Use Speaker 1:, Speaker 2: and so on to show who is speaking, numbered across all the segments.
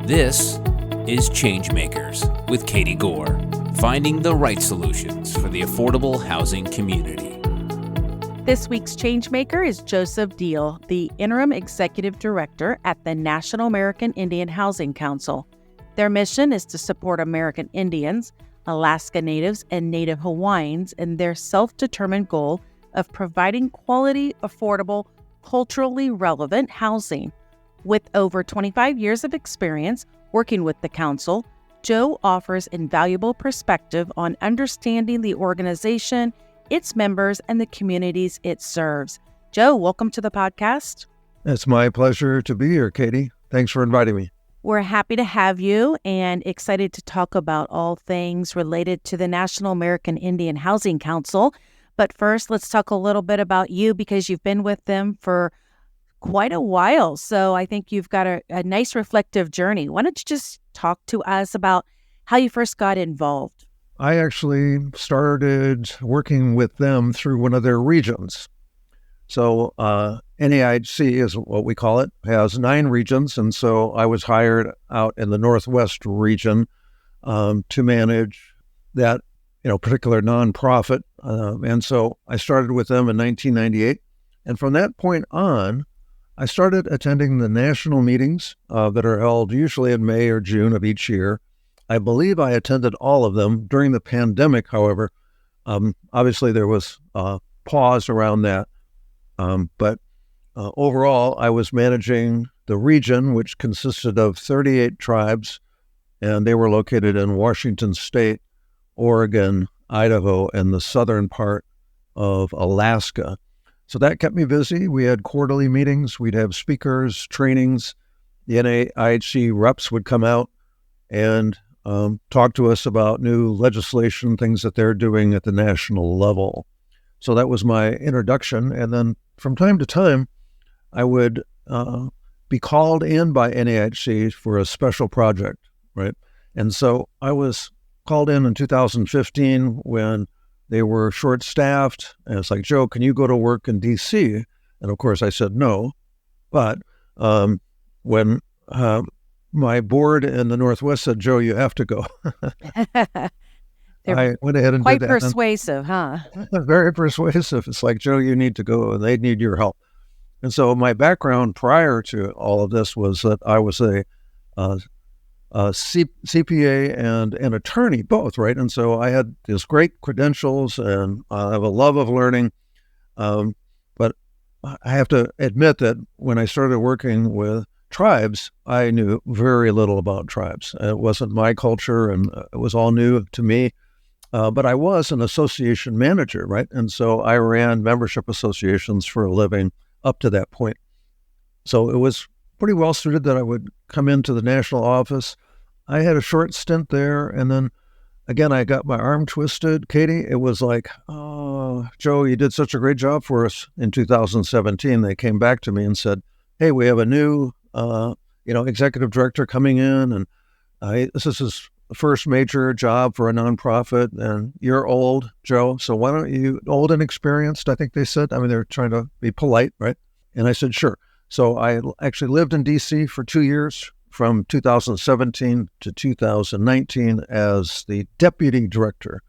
Speaker 1: This is Changemakers with Katie Goar, finding the right solutions for the affordable housing community.
Speaker 2: This week's Changemaker is Joseph Diehl, the Interim Executive Director at the National American Indian Housing Council. Their mission is to support American Indians, Alaska Natives, and Native Hawaiians in their self-determined goal of providing quality, affordable, culturally relevant housing. With over 25 years of experience working with the council, Joe offers invaluable perspective on understanding the organization, its members, and the communities it serves. Joe, welcome to the podcast.
Speaker 3: It's my pleasure to be here, Katie. Thanks for inviting me.
Speaker 2: We're happy to have you and excited to talk about all things related to the National American Indian Housing Council. But first, let's talk a little bit about you because you've been with them for quite a while. So I think you've got a nice reflective journey. Why don't you just talk to us about how you first got involved?
Speaker 3: I actually started working with them through one of their regions. So NAIHC is what we call it, has 9 regions. And so I was hired out in the Northwest region to manage that particular nonprofit. And so I started with them in 1998. And from that point on, I started attending the national meetings that are held usually in May or June of each year. I believe I attended all of them. During the pandemic, however, obviously there was a pause around that. But overall, I was managing the region, which consisted of 38 tribes, and they were located in Washington State, Oregon, Idaho, and the southern part of Alaska. So that kept me busy. We had quarterly meetings. We'd have speakers, trainings. The NAIHC reps would come out and talk to us about new legislation, things that they're doing at the national level. So that was my introduction. And then from time to time, I would be called in by NAIHC for a special project, right? And so I was called in 2015 when they were short-staffed, and it's like, Joe, can you go to work in D.C.? And of course I said no. But when my board in the Northwest said, Joe, you have to go, I went ahead and
Speaker 2: quite
Speaker 3: did that.
Speaker 2: Persuasive, huh?
Speaker 3: Very persuasive. It's like, Joe, you need to go, and they need your help. And so my background prior to all of this was that I was a CPA and an attorney, both, right? And so I had these great credentials, and I have a love of learning. But I have to admit that when I started working with tribes, I knew very little about tribes. It wasn't my culture, and it was all new to me. But I was an association manager, right? And so I ran membership associations for a living up to that point. So it was pretty well suited that I would come into the national office. I had a short stint there, and then again, I got my arm twisted. Katie, it was like, oh, Joe, you did such a great job for us in 2017. They came back to me and said, hey, we have a new, executive director coming in, and this is his first major job for a nonprofit, and you're old, Joe, so why don't you, old and experienced, I think they said. I mean, they're trying to be polite, right? And I said, sure. So I actually lived in D.C. for 2 years, from 2017 to 2019 as the Deputy Director.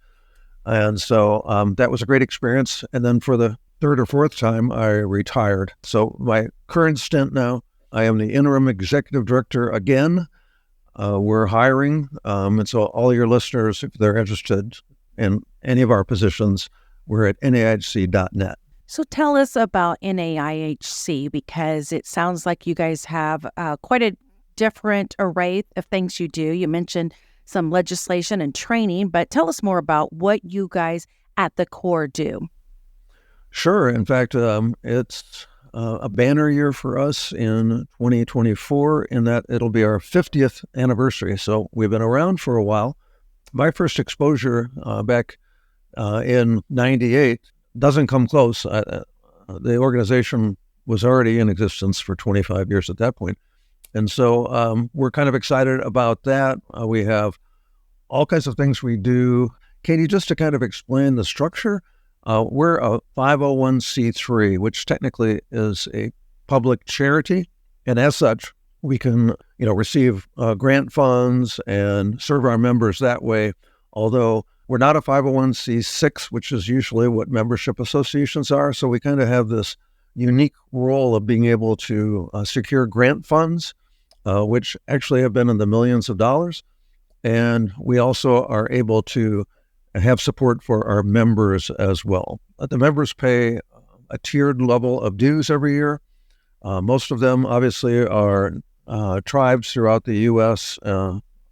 Speaker 3: And so that was a great experience. And then for the third or fourth time, I retired. So my current stint now, I am the Interim Executive Director again. We're hiring. And so all your listeners, if they're interested in any of our positions, we're at naihc.net.
Speaker 2: So tell us about NAIHC, because it sounds like you guys have quite a different array of things you do. You mentioned some legislation and training, but tell us more about what you guys at the core do.
Speaker 3: Sure. In fact, it's a banner year for us in 2024 in that it'll be our 50th anniversary. So we've been around for a while. My first exposure back in 98 doesn't come close. The organization was already in existence for 25 years at that point. And so we're kind of excited about that. We have all kinds of things we do. Katie, just to kind of explain the structure, we're a 501c3, which technically is a public charity. And as such, we can, receive grant funds and serve our members that way. Although we're not a 501c6, which is usually what membership associations are. So we kind of have this unique role of being able to secure grant funds, which actually have been in the millions of dollars. And we also are able to have support for our members as well. The members pay a tiered level of dues every year. Most of them obviously are tribes throughout the U.S.,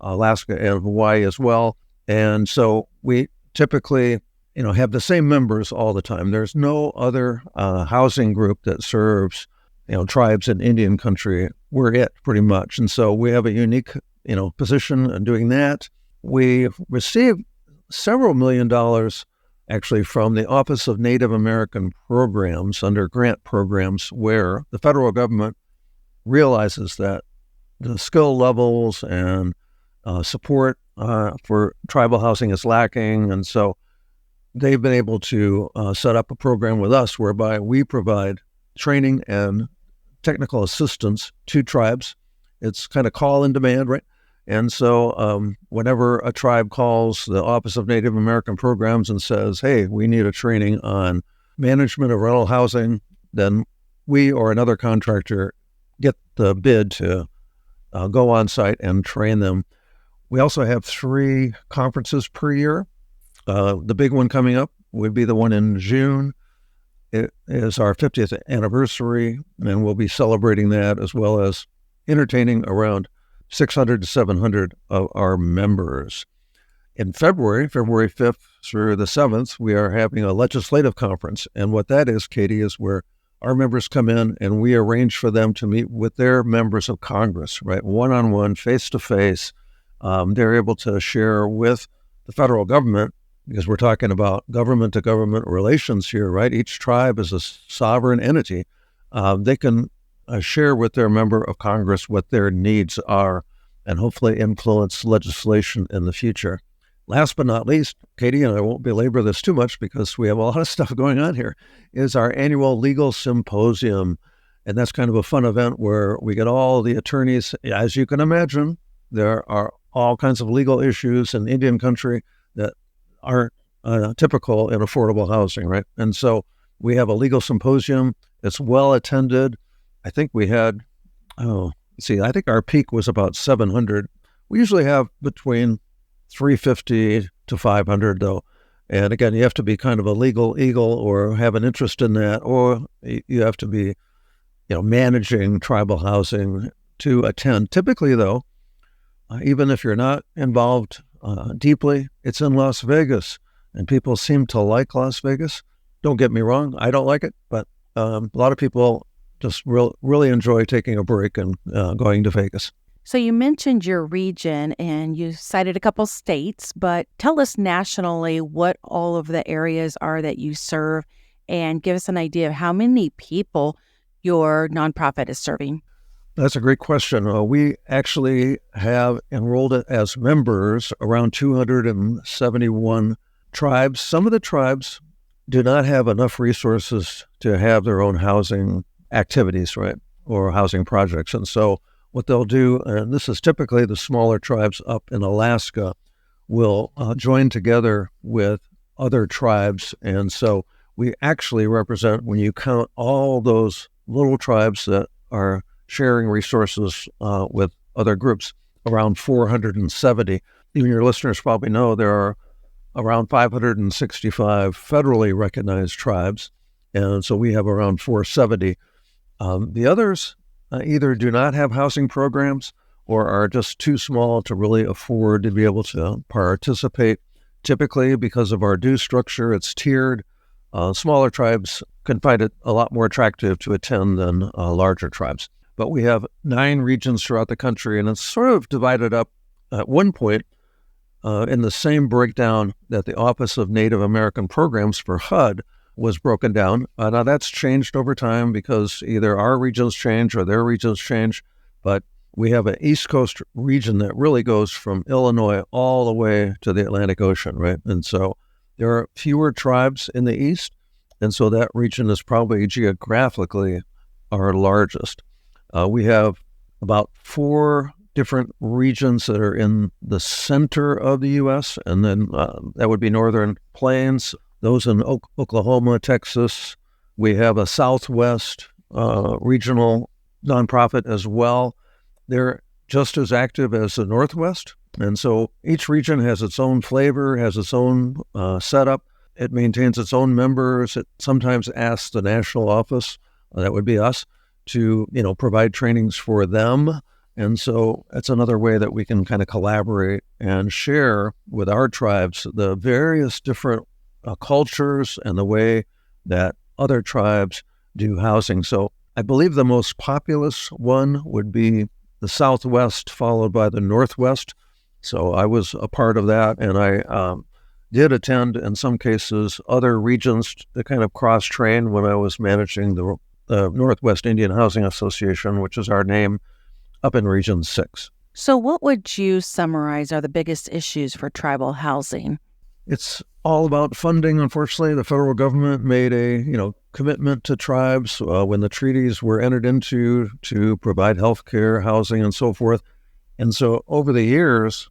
Speaker 3: Alaska and Hawaii as well. And so we typically, have the same members all the time. There's no other housing group that serves, tribes in Indian country. We're it pretty much. And so we have a unique, position in doing that. We receive several $1 million actually from the Office of Native American Programs under grant programs, where the federal government realizes that the skill levels and support for tribal housing is lacking. And so they've been able to set up a program with us whereby we provide training and technical assistance to tribes. It's kind of call in demand, right? And so whenever a tribe calls the Office of Native American Programs and says, hey, we need a training on management of rental housing, then we or another contractor get the bid to go on site and train them. We also have 3 conferences per year. The big one coming up would be the one in June. It is our 50th anniversary, and we'll be celebrating that as well as entertaining around 600 to 700 of our members. In February 5th through the 7th, we are having a legislative conference. And what that is, Katie, is where our members come in and we arrange for them to meet with their members of Congress, right? One-on-one, face-to-face. They're able to share with the federal government, because we're talking about government-to-government relations here, right? Each tribe is a sovereign entity. They can share with their member of Congress what their needs are and hopefully influence legislation in the future. Last but not least, Katie, and I won't belabor this too much because we have a lot of stuff going on here, is our annual legal symposium. And that's kind of a fun event where we get all the attorneys. As you can imagine, there are all kinds of legal issues in Indian country that aren't typical in affordable housing, right? And so we have a legal symposium. It's well attended. I think we had, I think our peak was about 700. We usually have between 350 to 500 though. And again, you have to be kind of a legal eagle or have an interest in that, or you have to be, managing tribal housing to attend. Typically though, even if you're not involved deeply, it's in Las Vegas and people seem to like Las Vegas. Don't get me wrong. I don't like it, but a lot of people just really enjoy taking a break and going to Vegas.
Speaker 2: So you mentioned your region and you cited a couple states, but tell us nationally what all of the areas are that you serve and give us an idea of how many people your nonprofit is serving.
Speaker 3: That's a great question. We actually have enrolled as members around 271 tribes. Some of the tribes do not have enough resources to have their own housing activities, right, or housing projects. And so what they'll do, and this is typically the smaller tribes up in Alaska, will join together with other tribes. And so we actually represent, when you count all those little tribes that are sharing resources with other groups, around 470. Even your listeners probably know there are around 565 federally recognized tribes. And so we have around 470. The others either do not have housing programs or are just too small to really afford to be able to participate. Typically, because of our due structure, it's tiered. Smaller tribes can find it a lot more attractive to attend than larger tribes. But we have 9 regions throughout the country, and it's sort of divided up at one point in the same breakdown that the Office of Native American Programs for HUD was broken down. Now that's changed over time because either our regions change or their regions change, but we have an East Coast region that really goes from Illinois all the way to the Atlantic Ocean, right? And so there are fewer tribes in the East, and so that region is probably geographically our largest. We have about 4 different regions that are in the center of the U.S., and then that would be Northern Plains, those in Oklahoma, Texas. We have a Southwest regional nonprofit as well. They're just as active as the Northwest, and so each region has its own flavor, has its own setup. It maintains its own members. It sometimes asks the national office, that would be us, to provide trainings for them. And so that's another way that we can kind of collaborate and share with our tribes the various different cultures and the way that other tribes do housing. So I believe the most populous one would be the Southwest, followed by the Northwest. So I was a part of that, and I did attend, in some cases, other regions to kind of cross-train when I was managing the Northwest Indian Housing Association, which is our name, up in Region 6.
Speaker 2: So what would you summarize are the biggest issues for tribal housing?
Speaker 3: It's all about funding. Unfortunately, the federal government made a commitment to tribes when the treaties were entered into to provide health care, housing, and so forth. And so over the years,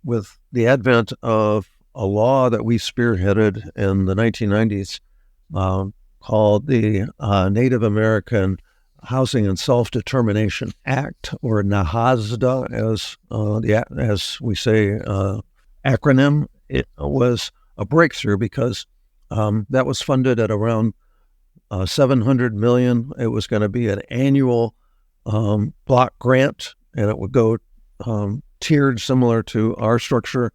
Speaker 3: with the advent of a law that we spearheaded in the 1990s called the Native American Housing and Self-Determination Act, or NAHASDA, as we say, acronym, it was a breakthrough because that was funded at around $700 million. It was going to be an annual block grant, and it would go tiered, similar to our structure.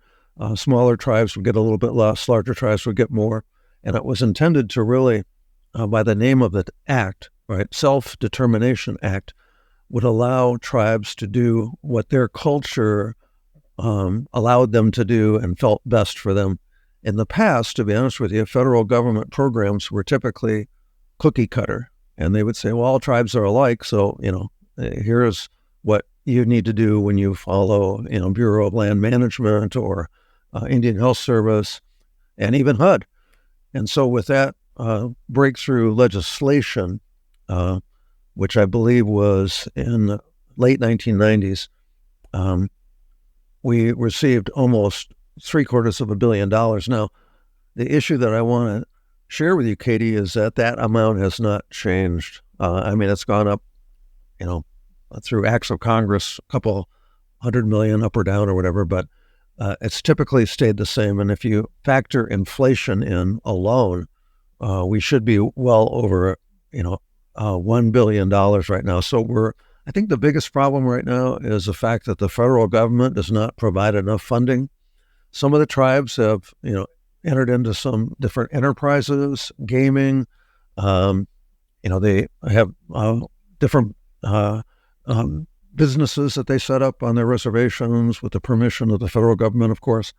Speaker 3: Smaller tribes would get a little bit less, larger tribes would get more. And it was intended to really, by the name of the act, right, Self-Determination Act, would allow tribes to do what their culture allowed them to do and felt best for them. In the past, to be honest with you, federal government programs were typically cookie cutter, and they would say, well, all tribes are alike, so, here's what you need to do when you follow, Bureau of Land Management or Indian Health Service, and even HUD. And so with that breakthrough legislation, which I believe was in the late 1990s, we received almost $750 million. Now, the issue that I want to share with you, Katie, is that amount has not changed. It's gone up, through acts of Congress, a couple $100 million up or down or whatever, but it's typically stayed the same. And if you factor inflation in alone, we should be well over, $1 billion right now. So I think the biggest problem right now is the fact that the federal government does not provide enough funding. Some of the tribes have, entered into some different enterprises, gaming. They have different businesses that they set up on their reservations with the permission of the federal government, of course.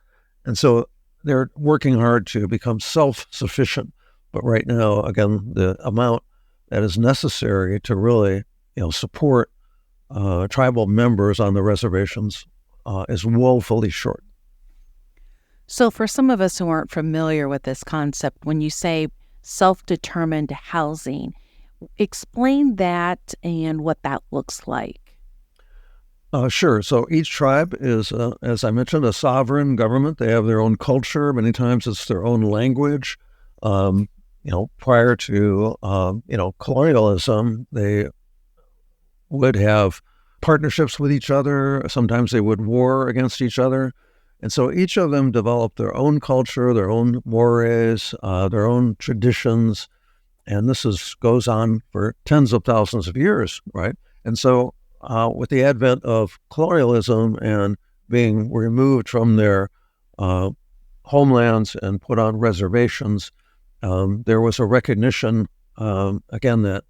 Speaker 3: And so they're working hard to become self-sufficient. But right now, again, the amount that is necessary to really, support tribal members on the reservations is woefully short.
Speaker 2: So for some of us who aren't familiar with this concept, when you say self-determined housing, explain that and what that looks like.
Speaker 3: Sure. So each tribe is, as I mentioned, a sovereign government. They have their own culture. Many times it's their own language. Prior to, colonialism, they would have partnerships with each other. Sometimes they would war against each other. And so each of them developed their own culture, their own mores, their own traditions. And this goes on for tens of thousands of years, right? And so with the advent of colonialism and being removed from their homelands and put on reservations, there was a recognition, again, that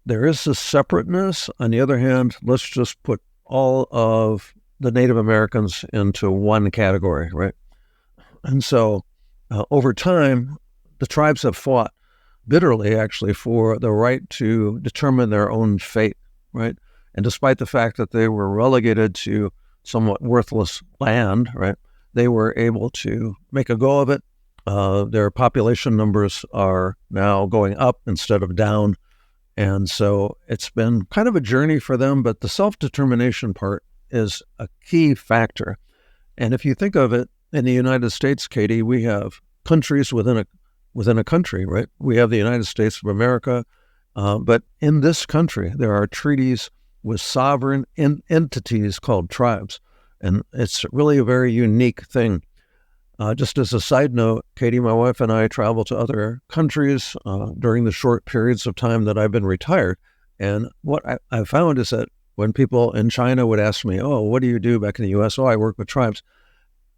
Speaker 3: there is this separateness. On the other hand, let's just put all of the Native Americans into one category, right? And so over time, the tribes have fought bitterly, actually, for the right to determine their own fate, right? And despite the fact that they were relegated to somewhat worthless land, right, they were able to make a go of it. Their population numbers are now going up instead of down. And so it's been kind of a journey for them, but the self-determination part is a key factor. And if you think of it, in the United States, Katie, we have countries within a country, right? We have the United States of America, but in this country, there are treaties with sovereign entities called tribes. And it's really a very unique thing. Just as a side note, Katie, my wife and I travel to other countries during the short periods of time that I've been retired. And what I found is that when people in China would ask me, oh, what do you do back in the U.S.? Oh, I work with tribes.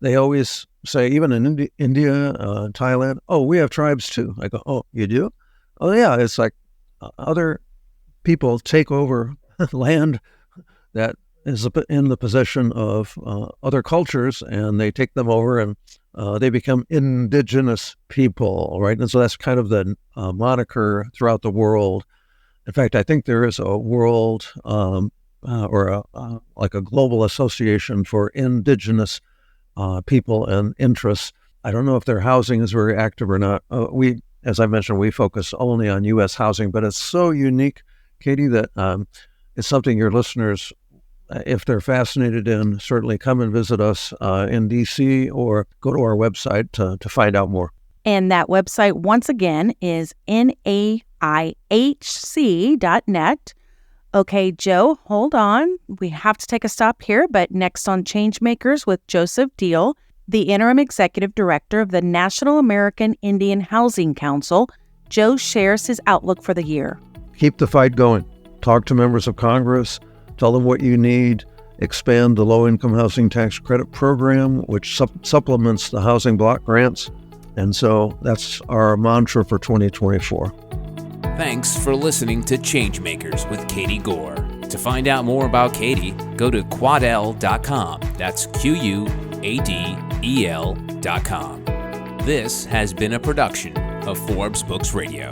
Speaker 3: They always say, even in India, Thailand, oh, we have tribes too. I go, oh, you do? Oh, yeah. It's like other people take over land that is in the possession of other cultures, and they take them over and they become indigenous people, right? And so that's kind of the moniker throughout the world. In fact, I think there is a world like a global association for indigenous people and interests. I don't know if their housing is very active or not. As I mentioned, we focus only on U.S. housing, but it's so unique, Katie, that it's something your listeners, if they're fascinated in, certainly come and visit us in D.C. or go to our website to find out more.
Speaker 2: And that website, once again, is NAIHC.net. Okay, Joe, hold on. We have to take a stop here, but next on Changemakers with Joseph Diehl, the Interim Executive Director of the National American Indian Housing Council, Joe shares his outlook for the year.
Speaker 3: Keep the fight going. Talk to members of Congress. Tell them what you need. Expand the low-income housing tax credit program, which supplements the housing block grants. And so that's our mantra for 2024.
Speaker 1: Thanks for listening to Changemakers with Katie Goar. To find out more about Katie, go to quadel.com. That's QUADEL.com. This has been a production of Forbes Books Radio.